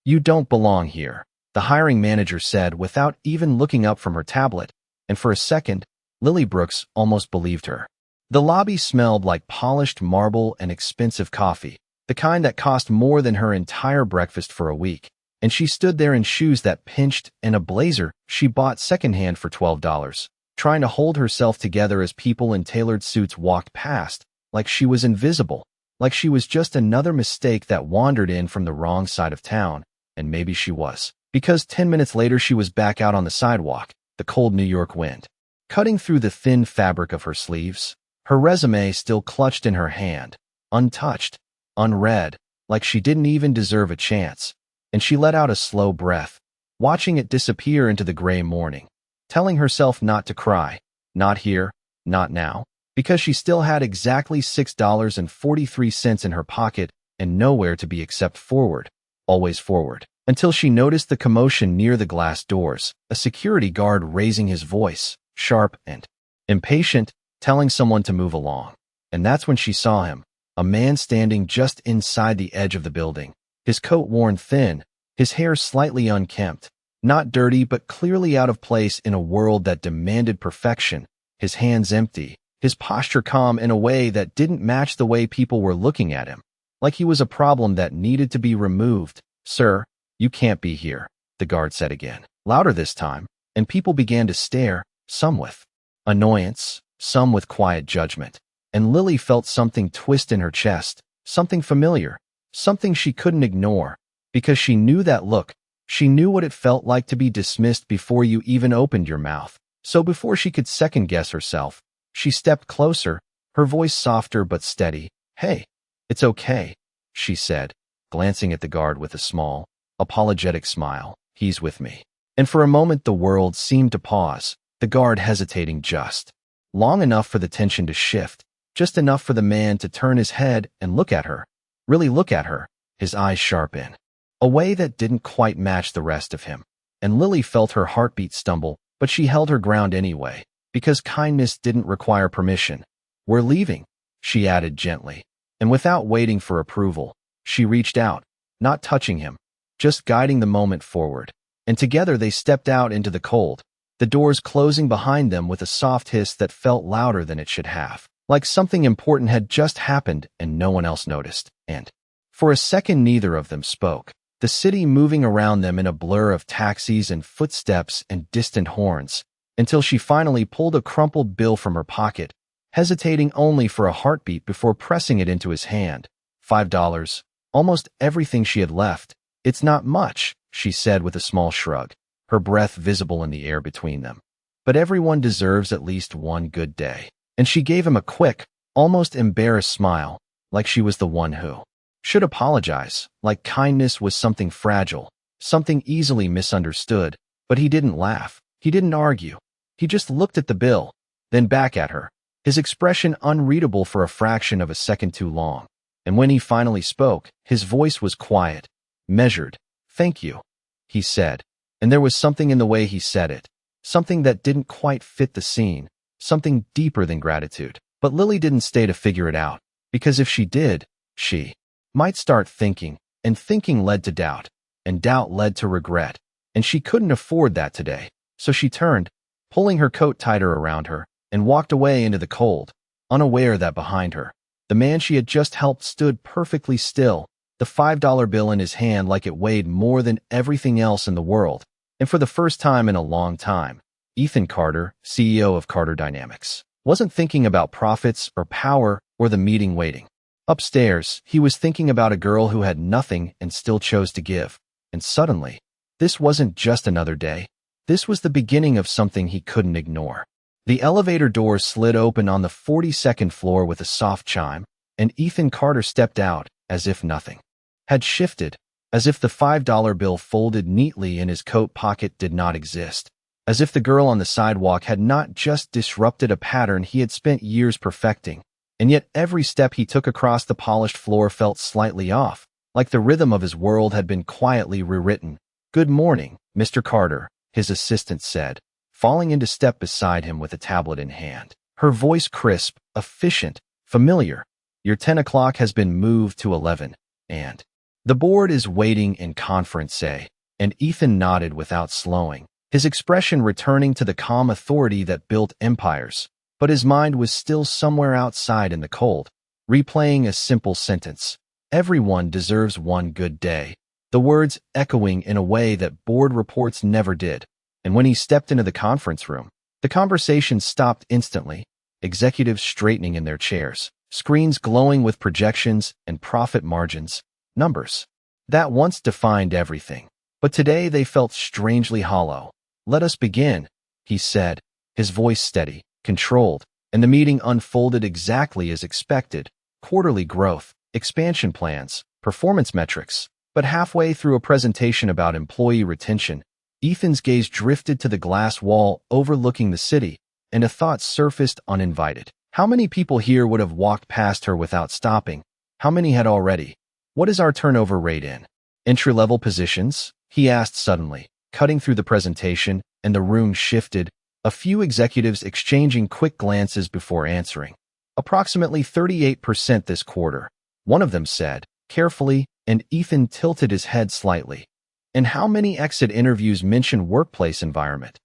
"You don't belong here," the hiring manager said without even looking up from her tablet, and for a second, Lily Brooks almost believed her. The lobby smelled like polished marble and expensive coffee, the kind that cost more than her entire breakfast for a week, and she stood there in shoes that pinched and a blazer she bought secondhand for $12, trying to hold herself together as people in tailored suits walked past, like she was invisible, like she was just another mistake that wandered in from the wrong side of town, and maybe she was. Because 10 minutes later she was back out on the sidewalk, the cold New York wind cutting through the thin fabric of her sleeves, her resume still clutched in her hand, untouched, unread, like she didn't even deserve a chance, and she let out a slow breath, watching it disappear into the gray morning, telling herself not to cry, not here, not now, because she still had exactly $6.43 in her pocket and nowhere to be except forward, always forward, until she noticed the commotion near the glass doors, a security guard raising his voice, sharp and impatient, telling someone to move along. And that's when she saw him, a man standing just inside the edge of the building, his coat worn thin, his hair slightly unkempt, not dirty but clearly out of place in a world that demanded perfection, his hands empty, his posture calm in a way that didn't match the way people were looking at him, like he was a problem that needed to be removed. "Sir, you can't be here," the guard said again, louder this time, and people began to stare, some with annoyance, some with quiet judgment, and Lily felt something twist in her chest, something familiar, something she couldn't ignore, because she knew that look, she knew what it felt like to be dismissed before you even opened your mouth. So before she could second-guess herself, she stepped closer, her voice softer but steady. "Hey, it's okay," she said, glancing at the guard with a small, apologetic smile. "He's with me." And for a moment the world seemed to pause, the guard hesitating just long enough for the tension to shift, just enough for the man to turn his head and look at her, really look at her, his eyes sharp in a way that didn't quite match the rest of him. And Lily felt her heartbeat stumble, but she held her ground anyway, because kindness didn't require permission. "We're leaving," she added gently, and without waiting for approval, she reached out, not touching him, just guiding the moment forward. And together they stepped out into the cold, the doors closing behind them with a soft hiss that felt louder than it should have, like something important had just happened and no one else noticed. And for a second neither of them spoke, the city moving around them in a blur of taxis and footsteps and distant horns, until she finally pulled a crumpled bill from her pocket, hesitating only for a heartbeat before pressing it into his hand. $5, almost everything she had left. "It's not much," she said with a small shrug, her breath visible in the air between them. "But everyone deserves at least one good day." And she gave him a quick, almost embarrassed smile, like she was the one who should apologize, like kindness was something fragile, something easily misunderstood. But he didn't laugh, he didn't argue. He just looked at the bill, then back at her, his expression unreadable for a fraction of a second too long. And when he finally spoke, his voice was quiet, measured. "Thank you," he said, and there was something in the way he said it, something that didn't quite fit the scene, something deeper than gratitude. But Lily didn't stay to figure it out, because if she did, she might start thinking, and thinking led to doubt, and doubt led to regret, and she couldn't afford that today. So she turned, pulling her coat tighter around her, and walked away into the cold, unaware that behind her, the man she had just helped stood perfectly still, the $5 bill in his hand like it weighed more than everything else in the world. And for the first time in a long time, Ethan Carter, CEO of Carter Dynamics, wasn't thinking about profits or power or the meeting waiting. Upstairs, he was thinking about a girl who had nothing and still chose to give. And suddenly, this wasn't just another day. This was the beginning of something he couldn't ignore. The elevator doors slid open on the 42nd floor with a soft chime, and Ethan Carter stepped out as if nothing had shifted, as if the $5 bill folded neatly in his coat pocket did not exist, as if the girl on the sidewalk had not just disrupted a pattern he had spent years perfecting. And yet every step he took across the polished floor felt slightly off, like the rhythm of his world had been quietly rewritten. "Good morning, Mr. Carter," his assistant said, falling into step beside him with a tablet in hand, her voice crisp, efficient, familiar. "Your 10 o'clock has been moved to 11, and The board is waiting in conference A, and Ethan nodded without slowing, his expression returning to the calm authority that built empires. But his mind was still somewhere outside in the cold, replaying a simple sentence. Everyone deserves one good day. The words echoing in a way that board reports never did. And when he stepped into the conference room, the conversation stopped instantly, executives straightening in their chairs, screens glowing with projections and profit margins, numbers that once defined everything. But today they felt strangely hollow. "Let us begin," he said, his voice steady, controlled, and the meeting unfolded exactly as expected. Quarterly growth, expansion plans, performance metrics. But halfway through a presentation about employee retention, Ethan's gaze drifted to the glass wall overlooking the city, and a thought surfaced uninvited. How many people here would have walked past her without stopping? How many had already? "What is our turnover rate in entry-level positions?" he asked suddenly, cutting through the presentation, and the room shifted, a few executives exchanging quick glances before answering. "Approximately 38% this quarter," one of them said, carefully, and Ethan tilted his head slightly. "And how many exit interviews mention workplace environment?"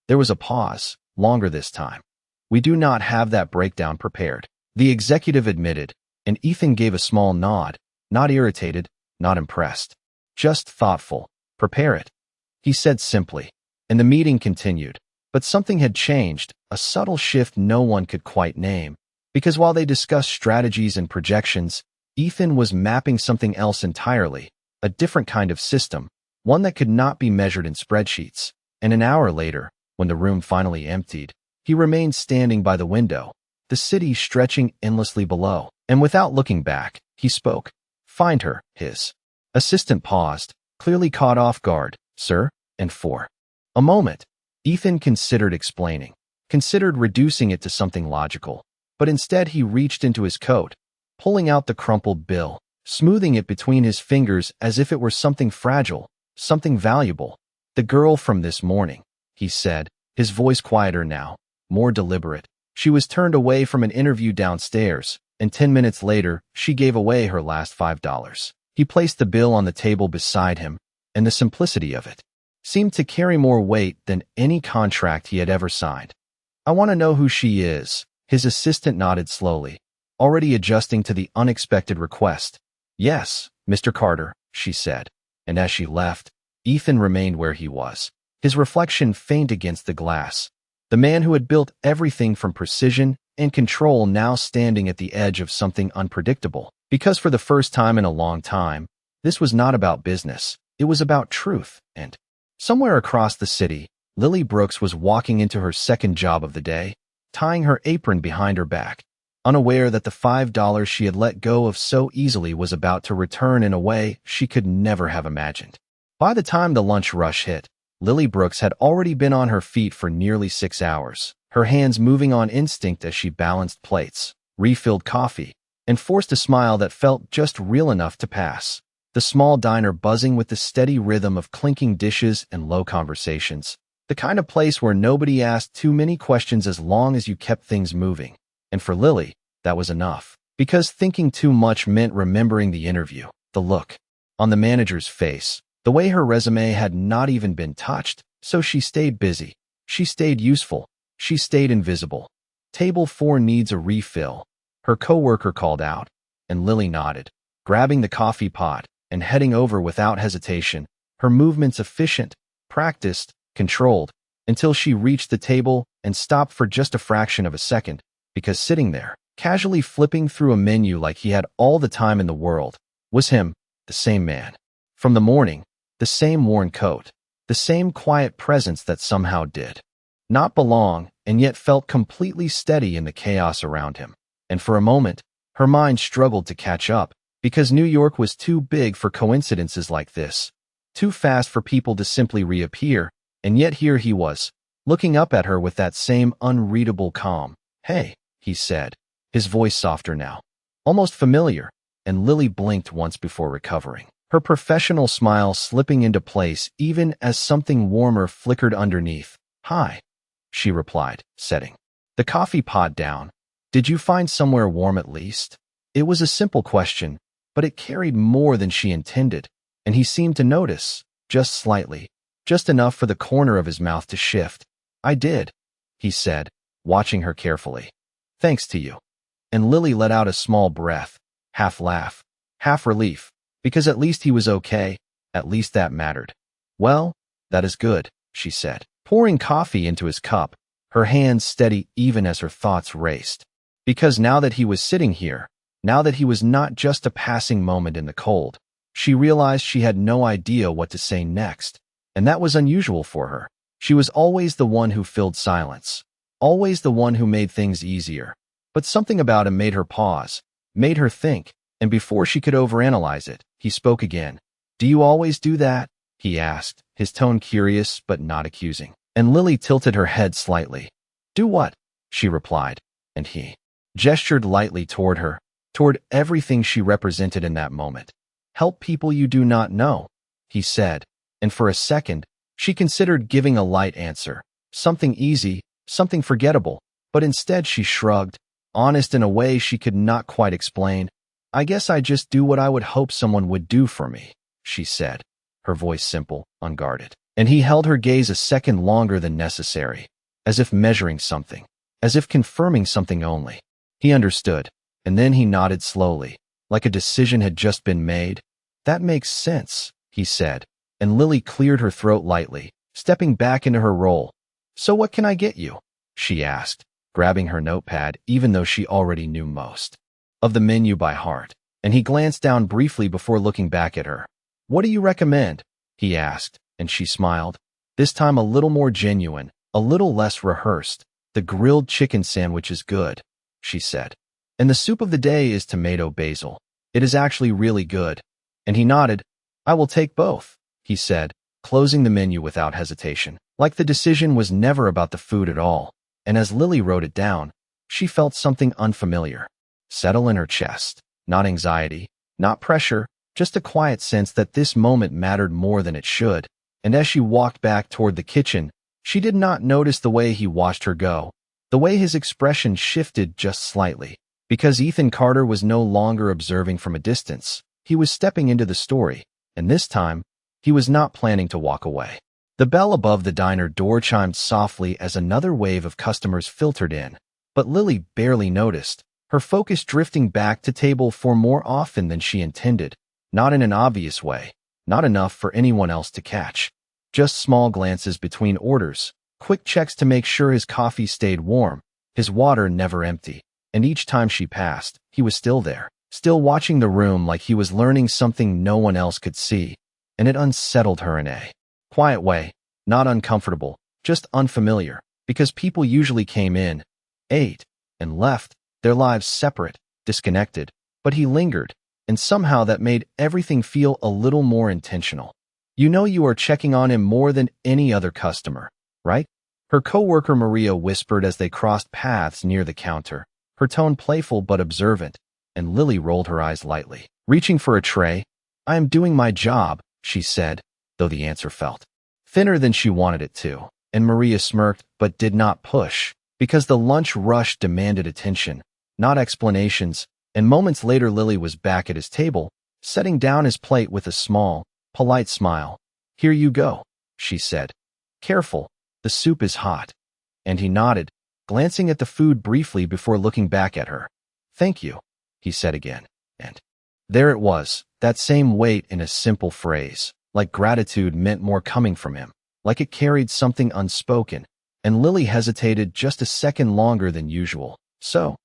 There was a pause, longer this time. "We do not have that breakdown prepared," the executive admitted, and Ethan gave a small nod, not irritated, not impressed. "Just thoughtful. Prepare it," he said simply, and the meeting continued. But something had changed, a subtle shift no one could quite name, because while they discussed strategies and projections, Ethan was mapping something else entirely, a different kind of system, one that could not be measured in spreadsheets. And an hour later, when the room finally emptied, he remained standing by the window, the city stretching endlessly below, and without looking back, he spoke. "Find her," his assistant paused, clearly caught off guard. "Sir?" And for a moment, Ethan considered explaining, considered reducing it to something logical, but instead he reached into his coat, pulling out the crumpled bill, smoothing it between his fingers as if it were something fragile, something valuable. "The girl from this morning," he said, his voice quieter now, more deliberate. "She was turned away from an interview downstairs, and 10 minutes later, she gave away her last $5. He placed the bill on the table beside him, and the simplicity of it seemed to carry more weight than any contract he had ever signed. "I want to know who she is." His assistant nodded slowly, already adjusting to the unexpected request. "Yes, Mr. Carter," she said, and as she left, Ethan remained where he was, his reflection faint against the glass. The man who had built everything from precision and control now standing at the edge of something unpredictable. Because for the first time in a long time, this was not about business, it was about truth. And somewhere across the city, Lily Brooks was walking into her second job of the day, tying her apron behind her back, unaware that the $5 she had let go of so easily was about to return in a way she could never have imagined. By the time the lunch rush hit, Lily Brooks had already been on her feet for nearly 6 hours, her hands moving on instinct as she balanced plates, refilled coffee, and forced a smile that felt just real enough to pass. The small diner buzzing with the steady rhythm of clinking dishes and low conversations, the kind of place where nobody asked too many questions as long as you kept things moving. And for Lily, that was enough, because thinking too much meant remembering the interview, the look on the manager's face, the way her resume had not even been touched. So she stayed busy, she stayed useful, she stayed invisible. "Table 4 needs a refill," her coworker called out, and Lily nodded, grabbing the coffee pot and heading over without hesitation, her movements efficient, practiced, controlled, until she reached the table and stopped for just a fraction of a second, because sitting there, casually flipping through a menu like he had all the time in the world, was him, the same man. From the morning, the same worn coat, the same quiet presence that somehow did not belong and yet felt completely steady in the chaos around him. And for a moment, her mind struggled to catch up, because New York was too big for coincidences like this, too fast for people to simply reappear, and yet here he was, looking up at her with that same unreadable calm. "Hey," he said, his voice softer now, almost familiar, and Lily blinked once before recovering, her professional smile slipping into place even as something warmer flickered underneath. "Hi," she replied, setting the coffee pot down. "Did you find somewhere warm at least?" It was a simple question, but it carried more than she intended, and he seemed to notice, just slightly, just enough for the corner of his mouth to shift. "I did," he said, watching her carefully. "Thanks to you." And Lily let out a small breath, half laugh, half relief, because at least he was okay, at least that mattered. "Well, that is good," she said, pouring coffee into his cup, her hands steady even as her thoughts raced. Because now that he was sitting here, now that he was not just a passing moment in the cold, she realized she had no idea what to say next, and that was unusual for her. She was always the one who filled silence, always the one who made things easier. But something about him made her pause, made her think, and before she could overanalyze it, he spoke again. "Do you always do that?" he asked, his tone curious but not accusing. And Lily tilted her head slightly. "Do what?" she replied, and he gestured lightly toward her, toward everything she represented in that moment. "Help people you do not know," he said, and for a second, she considered giving a light answer, something easy, something forgettable, but instead she shrugged, honest in a way she could not quite explain. "I guess I just do what I would hope someone would do for me," she said, her voice simple, unguarded. And he held her gaze a second longer than necessary, as if measuring something, as if confirming something only. He understood, and then he nodded slowly, like a decision had just been made. "That makes sense," he said, and Lily cleared her throat lightly, stepping back into her role. "So what can I get you?" she asked, grabbing her notepad even though she already knew most of the menu by heart, and he glanced down briefly before looking back at her. "What do you recommend?" he asked, and she smiled, this time a little more genuine, a little less rehearsed. "The grilled chicken sandwich is good," she said. "And the soup of the day is tomato basil. It is actually really good." And he nodded. "I will take both," he said, closing the menu without hesitation, like the decision was never about the food at all. And as Lily wrote it down, she felt something unfamiliar settle in her chest. Not anxiety, not pressure, just a quiet sense that this moment mattered more than it should. And as she walked back toward the kitchen, she did not notice the way he watched her go, the way his expression shifted just slightly. Because Ethan Carter was no longer observing from a distance, he was stepping into the story, and this time, he was not planning to walk away. The bell above the diner door chimed softly as another wave of customers filtered in, but Lily barely noticed, her focus drifting back to table 4 more often than she intended, not in an obvious way, not enough for anyone else to catch. Just small glances between orders, quick checks to make sure his coffee stayed warm, his water never empty, and each time she passed, he was still there, still watching the room like he was learning something no one else could see, and it unsettled her in a quiet way, not uncomfortable, just unfamiliar, because people usually came in, ate, and left, their lives separate, disconnected, but he lingered, and somehow that made everything feel a little more intentional. "You know you are checking on him more than any other customer, right?" Her coworker Maria whispered as they crossed paths near the counter, her tone playful but observant, and Lily rolled her eyes lightly, reaching for a tray. "I am doing my job," she said, though the answer felt thinner than she wanted it to, and Maria smirked but did not push, because the lunch rush demanded attention, not explanations, and moments later Lily was back at his table, setting down his plate with a small, polite smile. "Here you go," she said. "Careful, the soup is hot." And he nodded, glancing at the food briefly before looking back at her. "Thank you," he said again, and there it was, that same weight in a simple phrase, like gratitude meant more coming from him, like it carried something unspoken, and Lily hesitated just a second longer than usual. "So,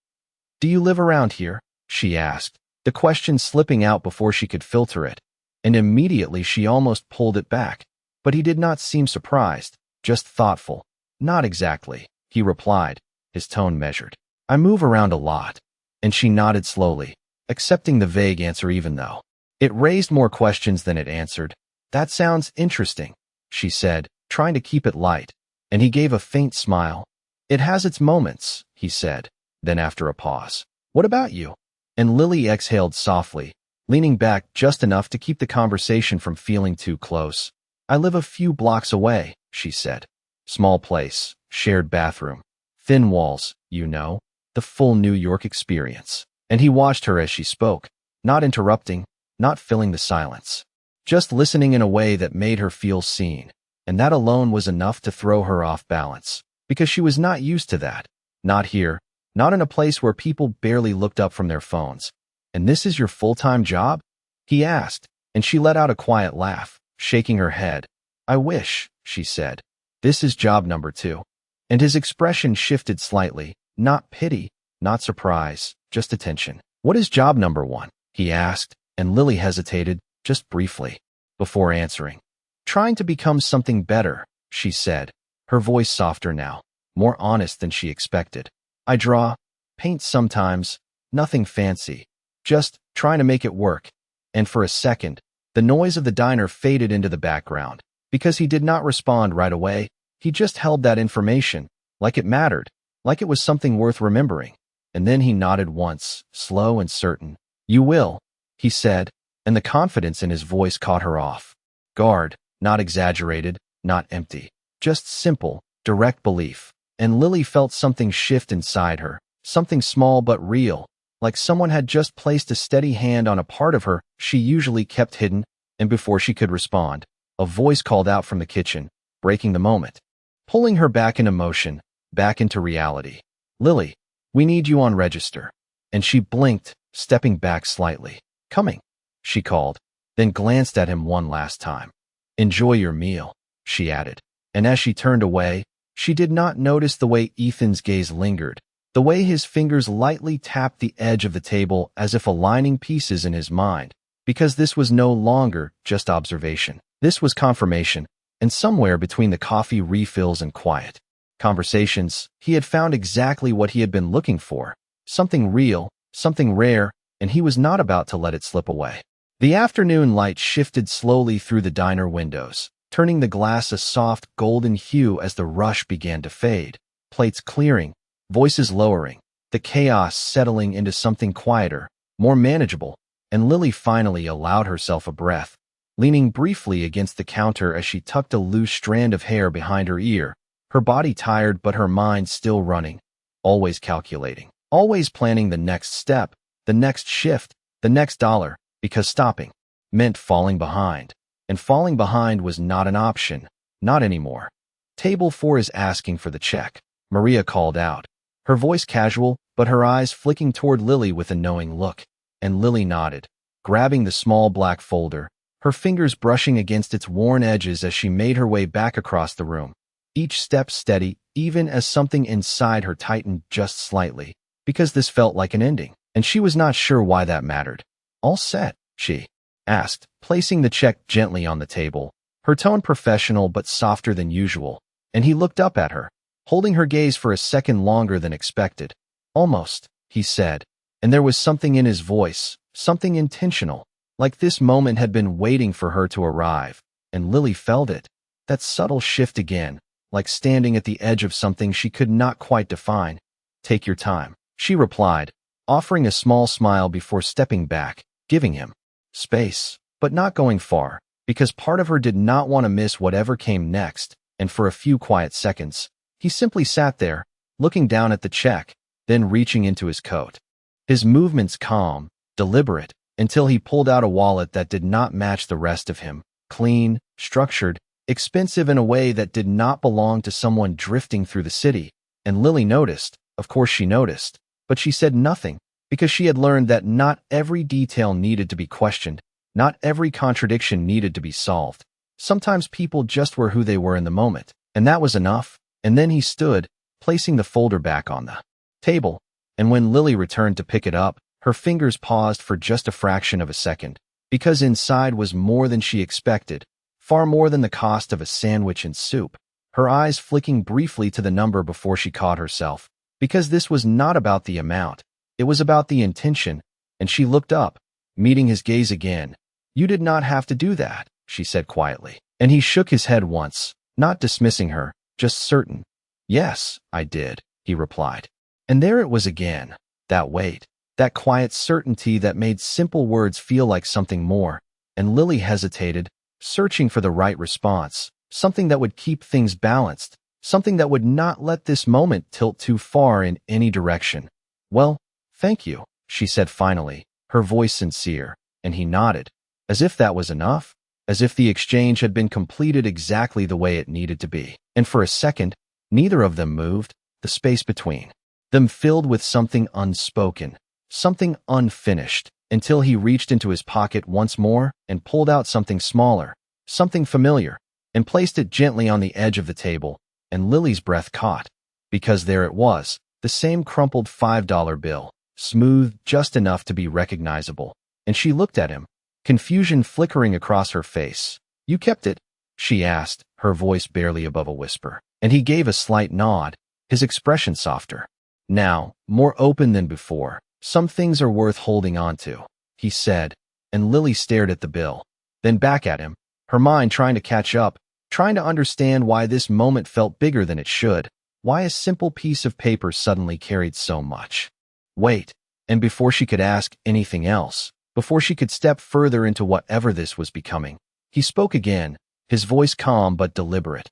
do you live around here?" she asked, the question slipping out before she could filter it, and immediately she almost pulled it back. But he did not seem surprised, just thoughtful. "Not exactly," he replied, his tone measured. "I move around a lot." And she nodded slowly, accepting the vague answer even though it raised more questions than it answered. "That sounds interesting," she said, trying to keep it light, and he gave a faint smile. "It has its moments," he said, then after a pause, "What about you?" And Lily exhaled softly, leaning back just enough to keep the conversation from feeling too close. "I live a few blocks away," she said. "Small place, shared bathroom, thin walls, you know, the full New York experience." And he watched her as she spoke, not interrupting, not filling the silence. Just listening in a way that made her feel seen, and that alone was enough to throw her off balance, because she was not used to that. Not here, not in a place where people barely looked up from their phones. "And this is your full-time job?" he asked, and she let out a quiet laugh, shaking her head. "I wish," she said. "This is job number 2. And his expression shifted slightly, not pity, not surprise, just attention. "What is job number 1? He asked, and Lily hesitated, just briefly, before answering. "Trying to become something better," she said, her voice softer now, more honest than she expected. "I draw, paint sometimes, nothing fancy, just trying to make it work." And for a second, the noise of the diner faded into the background. Because he did not respond right away, he just held that information, like it mattered, like it was something worth remembering. And then he nodded once, slow and certain. "You will," he said, and the confidence in his voice caught her off guard, not exaggerated, not empty, just simple, direct belief. And Lily felt something shift inside her, something small but real, like someone had just placed a steady hand on a part of her she usually kept hidden. And before she could respond, a voice called out from the kitchen, breaking the moment, pulling her back into motion, back into reality. "Lily, we need you on register." And she blinked, stepping back slightly. "Coming," she called, then glanced at him one last time. "Enjoy your meal," she added. And as she turned away, she did not notice the way Ethan's gaze lingered, the way his fingers lightly tapped the edge of the table as if aligning pieces in his mind, because this was no longer just observation. This was confirmation, and somewhere between the coffee refills and quiet conversations, he had found exactly what he had been looking for, something real, something rare, and he was not about to let it slip away. The afternoon light shifted slowly through the diner windows, turning the glass a soft golden hue as the rush began to fade, plates clearing, voices lowering, the chaos settling into something quieter, more manageable, and Lily finally allowed herself a breath, leaning briefly against the counter as she tucked a loose strand of hair behind her ear, her body tired but her mind still running, always calculating, always planning the next step, the next shift, the next dollar, because stopping meant falling behind. And falling behind was not an option, not anymore. "Table 4 is asking for the check," Maria called out, her voice casual, but her eyes flicking toward Lily with a knowing look. And Lily nodded, grabbing the small black folder, her fingers brushing against its worn edges as she made her way back across the room, each step steady, even as something inside her tightened just slightly, because this felt like an ending, and she was not sure why that mattered. "All set?" she asked, placing the check gently on the table, her tone professional but softer than usual, and he looked up at her, holding her gaze for a second longer than expected. "Almost," he said, and there was something in his voice, something intentional, like this moment had been waiting for her to arrive, and Lily felt it, that subtle shift again, like standing at the edge of something she could not quite define. "Take your time," she replied, offering a small smile before stepping back, giving him space, but not going far, because part of her did not want to miss whatever came next, and for a few quiet seconds, he simply sat there, looking down at the check, then reaching into his coat. His movements calm, deliberate, until he pulled out a wallet that did not match the rest of him, clean, structured, expensive in a way that did not belong to someone drifting through the city. And Lily noticed, of course she noticed, but she said nothing, because she had learned that not every detail needed to be questioned, not every contradiction needed to be solved. Sometimes people just were who they were in the moment, and that was enough. And then he stood, placing the folder back on the table, and when Lily returned to pick it up, her fingers paused for just a fraction of a second, because inside was more than she expected, far more than the cost of a sandwich and soup, her eyes flicking briefly to the number before she caught herself, because this was not about the amount, it was about the intention, and she looked up, meeting his gaze again. "You did not have to do that," she said quietly, and he shook his head once, not dismissing her, just certain. "Yes, I did," he replied. And there it was again, that weight, that quiet certainty that made simple words feel like something more, and Lily hesitated, searching for the right response, something that would keep things balanced, something that would not let this moment tilt too far in any direction. "Well, thank you," she said finally, her voice sincere, and he nodded, as if that was enough, as if the exchange had been completed exactly the way it needed to be. And for a second, neither of them moved, the space between them filled with something unspoken, something unfinished, until he reached into his pocket once more and pulled out something smaller, something familiar, and placed it gently on the edge of the table, and Lily's breath caught, because there it was, the same crumpled $5 bill, smooth just enough to be recognizable, and she looked at him, confusion flickering across her face. "You kept it?" she asked, her voice barely above a whisper, and he gave a slight nod, his expression softer. "Now, more open than before. Some things are worth holding on to," he said, and Lily stared at the bill, then back at him, her mind trying to catch up, trying to understand why this moment felt bigger than it should, why a simple piece of paper suddenly carried so much weight. And before she could ask anything else, before she could step further into whatever this was becoming, he spoke again, his voice calm but deliberate.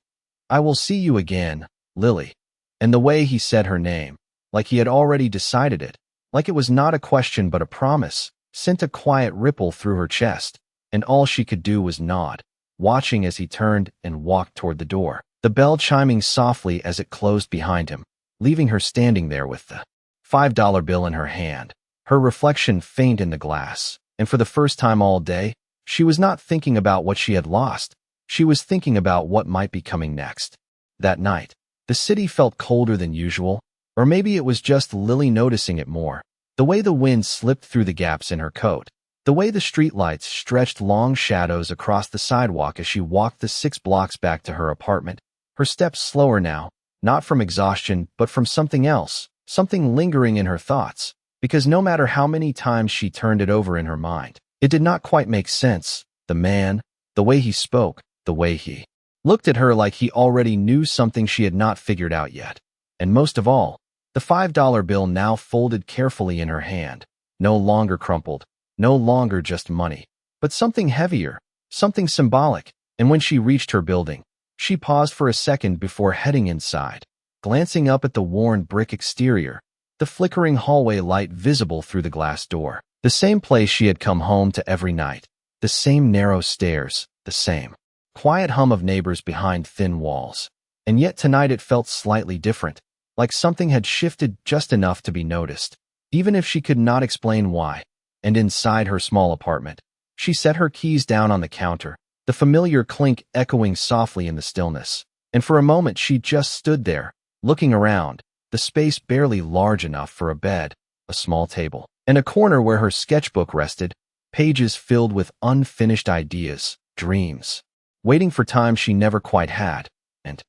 "I will see you again, Lily." And the way he said her name, like he had already decided it, like it was not a question but a promise, sent a quiet ripple through her chest, and all she could do was nod, watching as he turned and walked toward the door, the bell chiming softly as it closed behind him, leaving her standing there with the $5 bill in her hand, her reflection faint in the glass. And for the first time all day, she was not thinking about what she had lost. She was thinking about what might be coming next. That night, the city felt colder than usual, or maybe it was just Lily noticing it more. The way the wind slipped through the gaps in her coat, the way the streetlights stretched long shadows across the sidewalk as she walked the 6 blocks back to her apartment, her steps slower now, not from exhaustion but from something else, something lingering in her thoughts, because no matter how many times she turned it over in her mind, it did not quite make sense. The man, the way he spoke, the way he looked at her like he already knew something she had not figured out yet. And most of all, the $5 bill now folded carefully in her hand, no longer crumpled, no longer just money, but something heavier, something symbolic. And when she reached her building, she paused for a second before heading inside, glancing up at the worn brick exterior, the flickering hallway light visible through the glass door, the same place she had come home to every night, the same narrow stairs, the same quiet hum of neighbors behind thin walls. And yet tonight it felt slightly different, like something had shifted just enough to be noticed, even if she could not explain why. And inside her small apartment, she set her keys down on the counter, the familiar clink echoing softly in the stillness. And for a moment she just stood there, looking around, the space barely large enough for a bed, a small table, and a corner where her sketchbook rested, pages filled with unfinished ideas, dreams, waiting for time she never quite had. And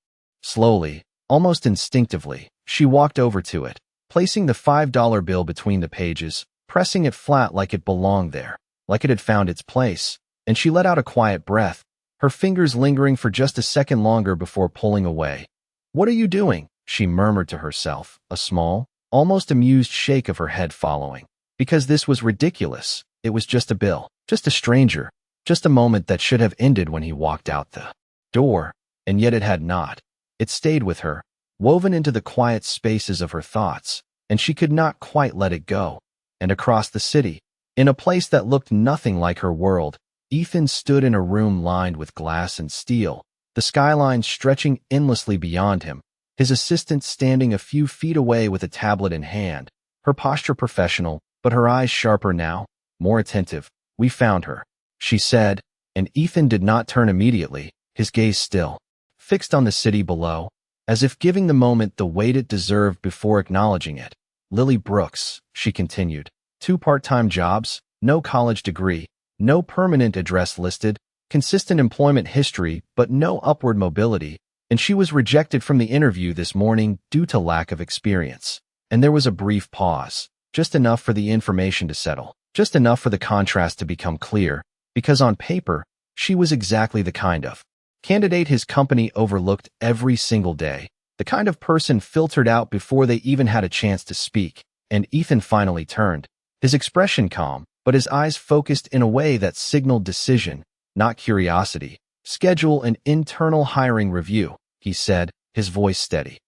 slowly, almost instinctively, she walked over to it, placing the $5 bill between the pages, pressing it flat like it belonged there, like it had found its place. And she let out a quiet breath, her fingers lingering for just a second longer before pulling away. "What are you doing?" she murmured to herself, a small, almost amused shake of her head following. Because this was ridiculous. It was just a bill, just a stranger, just a moment that should have ended when he walked out the door, and yet it had not. It stayed with her, woven into the quiet spaces of her thoughts, and she could not quite let it go. And across the city, in a place that looked nothing like her world, Ethan stood in a room lined with glass and steel, the skyline stretching endlessly beyond him, his assistant standing a few feet away with a tablet in hand, her posture professional, but her eyes sharper now, more attentive. "We found her," she said, and Ethan did not turn immediately, his gaze still fixed on the city below, as if giving the moment the weight it deserved before acknowledging it. "Lily Brooks," she continued, "2 part-time jobs, no college degree, no permanent address listed, consistent employment history but no upward mobility, and she was rejected from the interview this morning due to lack of experience." And there was a brief pause, just enough for the information to settle, just enough for the contrast to become clear, because on paper, she was exactly the kind of candidate his company overlooked every single day, the kind of person filtered out before they even had a chance to speak. And Ethan finally turned, his expression calm, but his eyes focused in a way that signaled decision, not curiosity. "Schedule an internal hiring review," he said, his voice steady.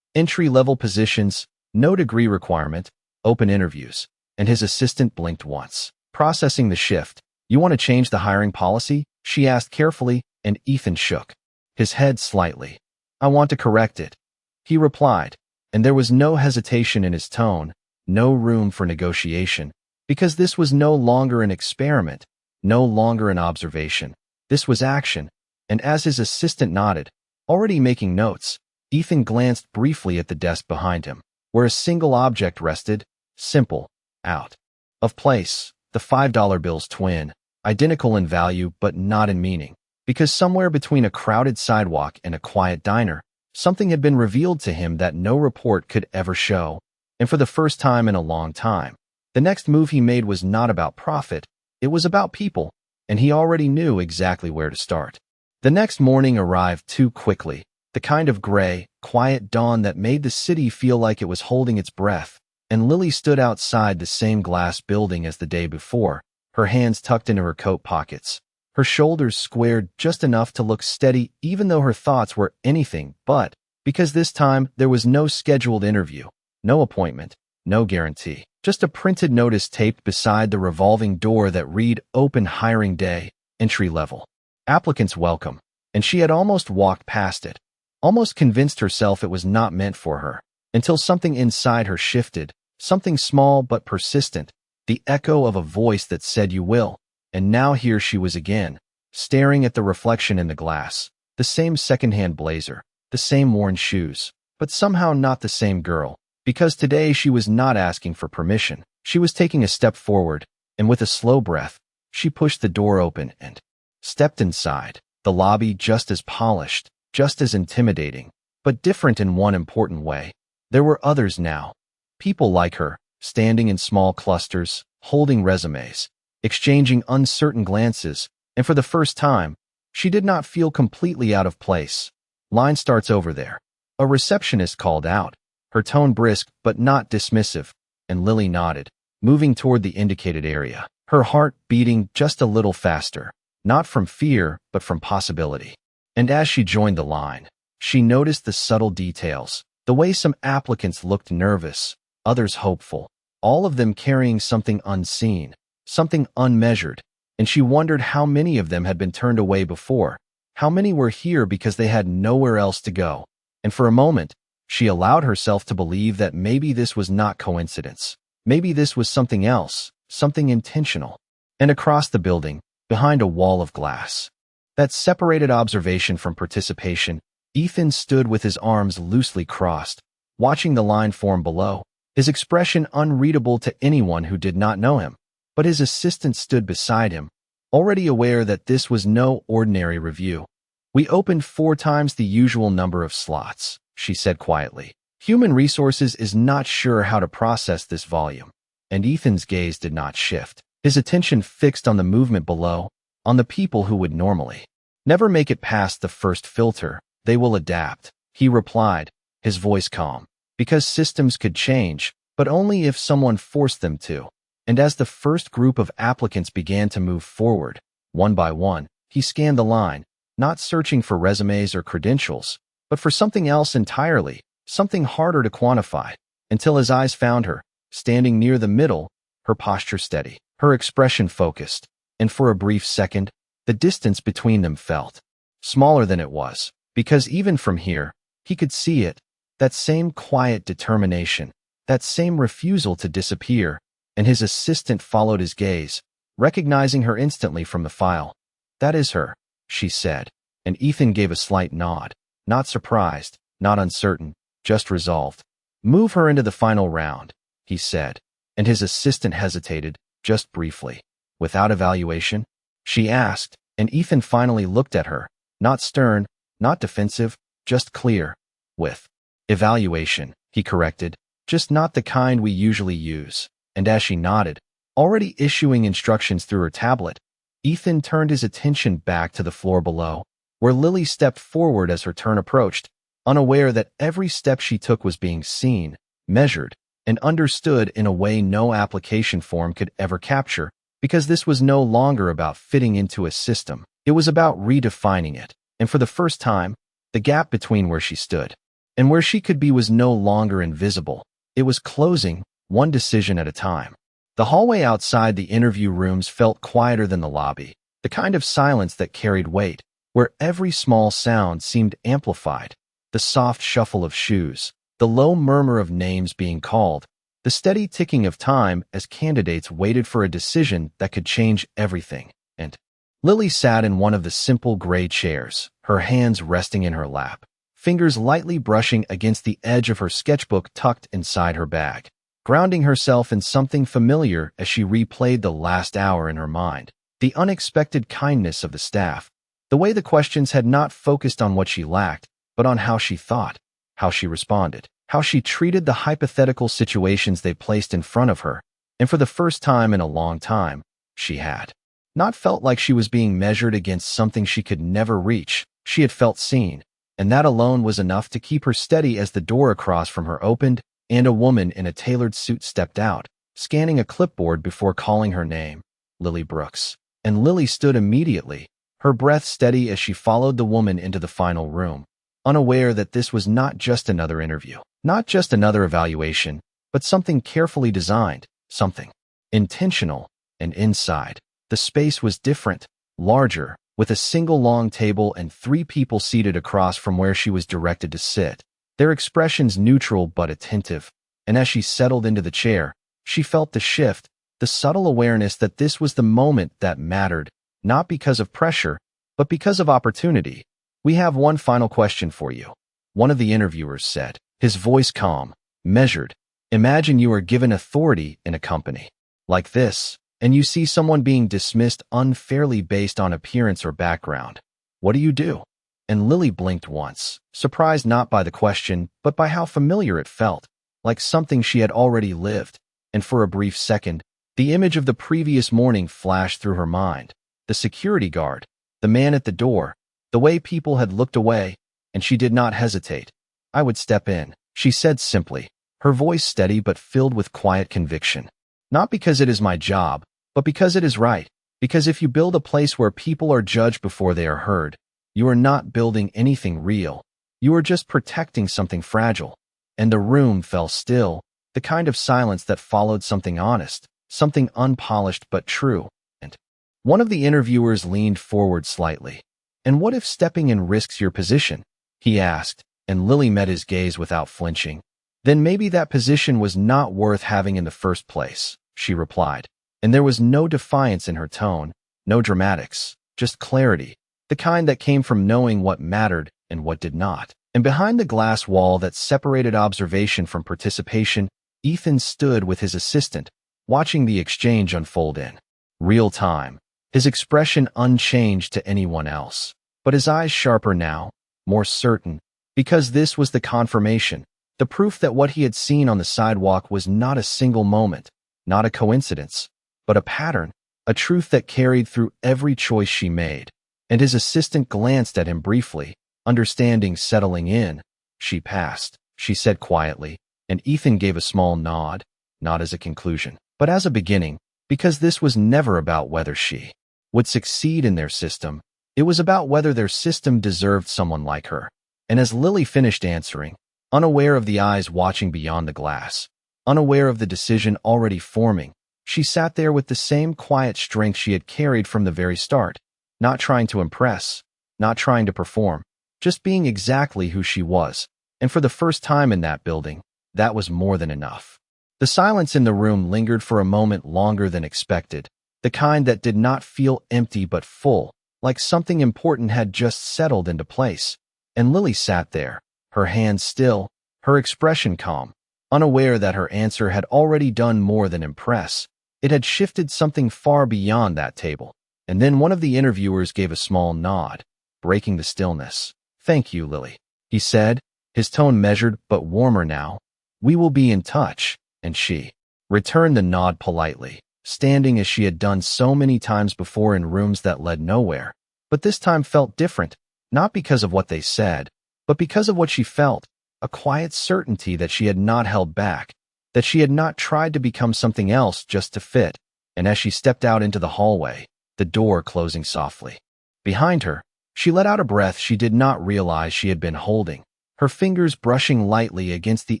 "Entry-level positions, no degree requirement, open interviews." And his assistant blinked once. Processing the shift. You want to change the hiring policy? She asked carefully, and Ethan shook his head slightly. I want to correct it, he replied, and there was no hesitation in his tone, no room for negotiation, because this was no longer an experiment, no longer an observation. This was action, and as his assistant nodded, already making notes, Ethan glanced briefly at the desk behind him, where a single object rested, simple, out of place, the $5 bill's twin, identical in value but not in meaning, because somewhere between a crowded sidewalk and a quiet diner, something had been revealed to him that no report could ever show, and for the first time in a long time, the next move he made was not about profit, it was about people, and he already knew exactly where to start. The next morning arrived too quickly, the kind of gray, quiet dawn that made the city feel like it was holding its breath, and Lily stood outside the same glass building as the day before, her hands tucked into her coat pockets, her shoulders squared just enough to look steady even though her thoughts were anything but, because this time there was no scheduled interview, no appointment, no guarantee, just a printed notice taped beside the revolving door that read Open Hiring Day, Entry Level. Applicants welcome, and she had almost walked past it, almost convinced herself it was not meant for her, until something inside her shifted, something small but persistent, the echo of a voice that said you will, and now here she was again, staring at the reflection in the glass, the same secondhand blazer, the same worn shoes, but somehow not the same girl, because today she was not asking for permission, she was taking a step forward, and with a slow breath, she pushed the door open and stepped inside, the lobby just as polished, just as intimidating, but different in one important way. There were others now, people like her, standing in small clusters, holding resumes, exchanging uncertain glances, and for the first time, she did not feel completely out of place. Line starts over there. A receptionist called out, her tone brisk but not dismissive, and Lily nodded, moving toward the indicated area, her heart beating just a little faster, not from fear but from possibility. And as she joined the line, she noticed the subtle details, the way some applicants looked nervous, others hopeful, all of them carrying something unseen, something unmeasured, and she wondered how many of them had been turned away before, how many were here because they had nowhere else to go, and for a moment, she allowed herself to believe that maybe this was not coincidence, maybe this was something else, something intentional. And across the building, behind a wall of glass, that separated observation from participation, Ethan stood with his arms loosely crossed, watching the line form below, his expression unreadable to anyone who did not know him. But his assistant stood beside him, already aware that this was no ordinary review. We opened 4 times the usual number of slots, she said quietly. Human Resources is not sure how to process this volume. And Ethan's gaze did not shift, his attention fixed on the movement below, on the people who would normally never make it past the first filter. They will adapt, he replied, his voice calm, because systems could change, but only if someone forced them to. And as the first group of applicants began to move forward, one by one, he scanned the line, not searching for resumes or credentials, but for something else entirely, something harder to quantify, until his eyes found her, standing near the middle, her posture steady, her expression focused, and for a brief second, the distance between them felt smaller than it was, because even from here, he could see it, that same quiet determination, that same refusal to disappear, and his assistant followed his gaze, recognizing her instantly from the file. That is her, she said, and Ethan gave a slight nod, not surprised, not uncertain, just resolved. Move her into the final round, he said, and his assistant hesitated, just briefly. Without evaluation? She asked, and Ethan finally looked at her, not stern, not defensive, just clear. With evaluation, he corrected, just not the kind we usually use. And as she nodded, already issuing instructions through her tablet, Ethan turned his attention back to the floor below, where Lily stepped forward as her turn approached, unaware that every step she took was being seen, measured, and understood in a way no application form could ever capture, because this was no longer about fitting into a system, it was about redefining it, and for the first time, the gap between where she stood and where she could be was no longer invisible, it was closing, one decision at a time. The hallway outside the interview rooms felt quieter than the lobby, the kind of silence that carried weight, where every small sound seemed amplified. The soft shuffle of shoes, the low murmur of names being called, the steady ticking of time as candidates waited for a decision that could change everything. And Lily sat in one of the simple gray chairs, her hands resting in her lap, fingers lightly brushing against the edge of her sketchbook tucked inside her bag, grounding herself in something familiar as she replayed the last hour in her mind. The unexpected kindness of the staff, the way the questions had not focused on what she lacked, but on how she thought, how she responded, how she treated the hypothetical situations they placed in front of her. And for the first time in a long time, she had not felt like she was being measured against something she could never reach. She had felt seen, and that alone was enough to keep her steady as the door across from her opened and a woman in a tailored suit stepped out, scanning a clipboard before calling her name, Lily Brooks. And Lily stood immediately, her breath steady as she followed the woman into the final room, unaware that this was not just another interview, not just another evaluation, but something carefully designed, something intentional. And inside, the space was different, larger, with a single long table and 3 people seated across from where she was directed to sit, their expressions neutral but attentive. And as she settled into the chair, she felt the shift, the subtle awareness that this was the moment that mattered, not because of pressure, but because of opportunity. "We have one final question for you," one of the interviewers said, his voice calm, measured. "Imagine you are given authority in a company like this, and you see someone being dismissed unfairly based on appearance or background. What do you do?" And Lily blinked once, surprised not by the question, but by how familiar it felt, like something she had already lived. And for a brief second, the image of the previous morning flashed through her mind. The security guard, the man at the door, the way people had looked away, and she did not hesitate. "I would step in," she said simply, her voice steady but filled with quiet conviction. "Not because it is my job, but because it is right. Because if you build a place where people are judged before they are heard, you are not building anything real. You are just protecting something fragile." And the room fell still, the kind of silence that followed something honest, something unpolished but true. And one of the interviewers leaned forward slightly. "And what if stepping in risks your position?" he asked, and Lily met his gaze without flinching. "Then maybe that position was not worth having in the first place," she replied. And there was no defiance in her tone, no dramatics, just clarity, the kind that came from knowing what mattered and what did not. And behind the glass wall that separated observation from participation, Ethan stood with his assistant, watching the exchange unfold in real time, his expression unchanged to anyone else, but his eyes sharper now, more certain, because this was the confirmation, the proof that what he had seen on the sidewalk was not a single moment, not a coincidence, but a pattern, a truth that carried through every choice she made. And his assistant glanced at him briefly, understanding settling in. "She passed," she said quietly, and Ethan gave a small nod, not as a conclusion, but as a beginning, because this was never about whether she would succeed in their system. It was about whether their system deserved someone like her. And as Lily finished answering, unaware of the eyes watching beyond the glass, unaware of the decision already forming, she sat there with the same quiet strength she had carried from the very start, not trying to impress, not trying to perform, just being exactly who she was. And for the first time in that building, that was more than enough. The silence in the room lingered for a moment longer than expected, the kind that did not feel empty but full, like something important had just settled into place. And Lily sat there, her hands still, her expression calm, unaware that her answer had already done more than impress. It had shifted something far beyond that table. And then one of the interviewers gave a small nod, breaking the stillness. "Thank you, Lily," he said, his tone measured but warmer now. "We will be in touch." And she returned the nod politely, standing as she had done so many times before in rooms that led nowhere. But this time felt different, not because of what they said, but because of what she felt, a quiet certainty that she had not held back, that she had not tried to become something else just to fit. And as she stepped out into the hallway, the door closing softly behind her, she let out a breath she did not realize she had been holding, her fingers brushing lightly against the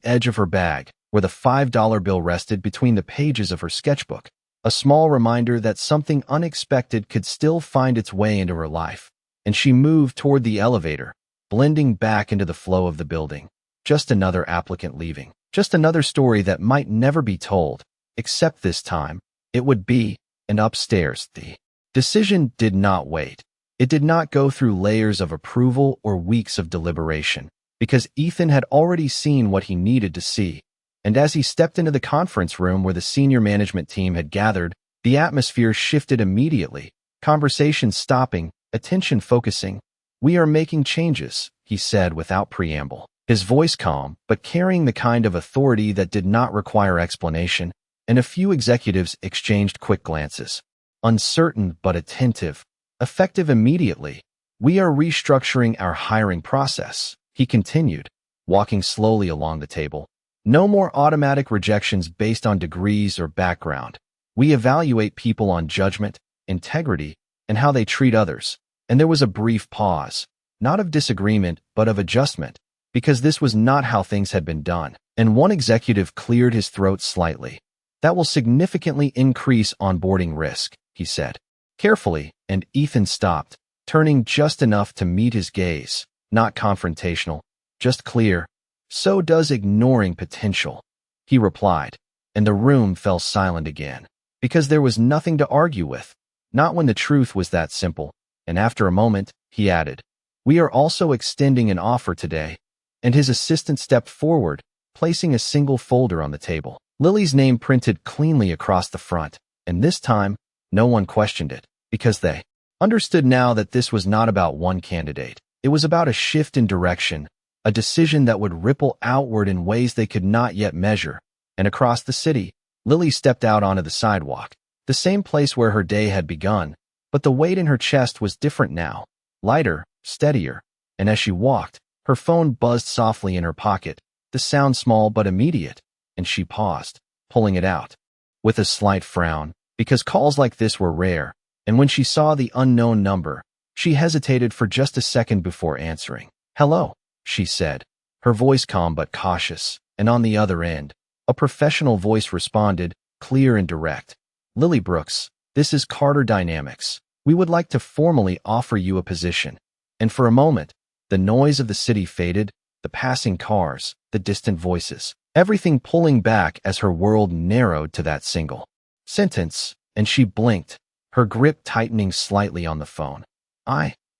edge of her bag, where the $5 bill rested between the pages of her sketchbook, a small reminder that something unexpected could still find its way into her life. And she moved toward the elevator, blending back into the flow of the building. Just another applicant leaving. Just another story that might never be told, except this time, it would be, and upstairs, the decision did not wait. It did not go through layers of approval or weeks of deliberation, because Ethan had already seen what he needed to see. And as he stepped into the conference room where the senior management team had gathered, the atmosphere shifted immediately, conversation stopping, attention focusing. "We are making changes," he said without preamble, his voice calm, but carrying the kind of authority that did not require explanation, and a few executives exchanged quick glances. Uncertain but attentive, effective immediately. "We are restructuring our hiring process," he continued, walking slowly along the table. "No more automatic rejections based on degrees or background. We evaluate people on judgment, integrity, and how they treat others." And there was a brief pause, not of disagreement, but of adjustment, because this was not how things had been done. And one executive cleared his throat slightly. "That will significantly increase onboarding risk," he said, carefully, and Ethan stopped, turning just enough to meet his gaze, not confrontational, just clear. "So does ignoring potential," he replied, and the room fell silent again, because there was nothing to argue with, not when the truth was that simple. And after a moment, he added, "We are also extending an offer today." And his assistant stepped forward, placing a single folder on the table. Lily's name printed cleanly across the front, and this time, no one questioned it, because they understood now that this was not about one candidate. It was about a shift in direction, a decision that would ripple outward in ways they could not yet measure. And across the city, Lily stepped out onto the sidewalk, the same place where her day had begun, but the weight in her chest was different now, lighter, steadier, and as she walked, her phone buzzed softly in her pocket, the sound small but immediate, and she paused, pulling it out, with a slight frown, because calls like this were rare, and when she saw the unknown number, she hesitated for just a second before answering. "Hello," she said, her voice calm but cautious, and on the other end, a professional voice responded, clear and direct. "Lily Brooks, this is Carter Dynamics. We would like to formally offer you a position." And for a moment, the noise of the city faded, the passing cars, the distant voices, everything pulling back as her world narrowed to that single sentence, and she blinked, her grip tightening slightly on the phone.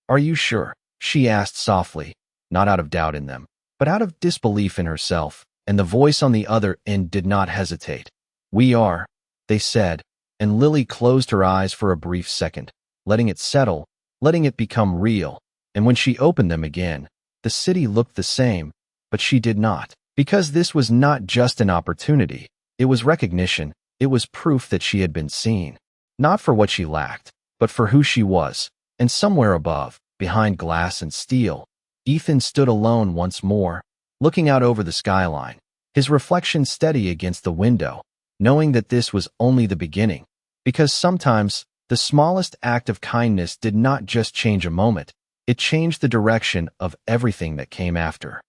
Are you sure?" she asked softly, not out of doubt in them, but out of disbelief in herself, and the voice on the other end did not hesitate. "We are," they said, and Lily closed her eyes for a brief second, letting it settle, letting it become real, and when she opened them again, the city looked the same, but she did not, because this was not just an opportunity, it was recognition, it was proof that she had been seen, not for what she lacked, but for who she was, and somewhere above, behind glass and steel, Ethan stood alone once more, looking out over the skyline, his reflection steady against the window, knowing that this was only the beginning, because sometimes, the smallest act of kindness did not just change a moment, it changed the direction of everything that came after.